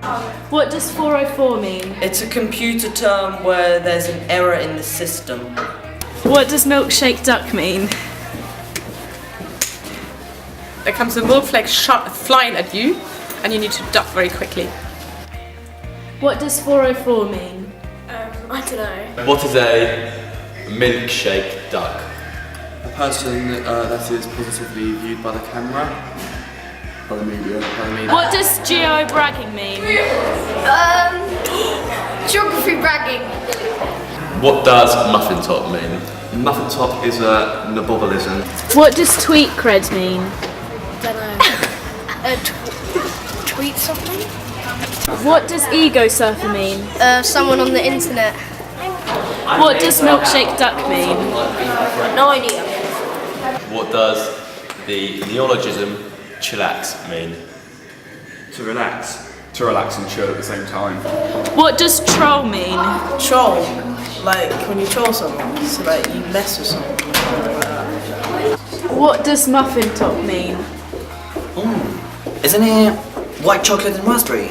What does 404 mean? It's a computer term where there's an error in the system. What does milkshake duck mean? There comes a milk flake flying at you, and you need to duck very quickly. What does 404 mean? I don't know. What is a milkshake duck? A person that is positively viewed by the camera, by the media. What does geo-bragging mean? Geography bragging. What does muffin top mean? Muffin top is a nabobalism. What does tweet cred mean? Don't know. Tweet something? What does ego surfer mean? Someone on the internet. What does milkshake duck mean? No idea. What does the neologism chillax mean? To relax. To relax and chill at the same time. What does troll mean? Troll, like when you troll someone, so like you mess with someone. What does muffin top mean? Isn't it white chocolate and raspberry?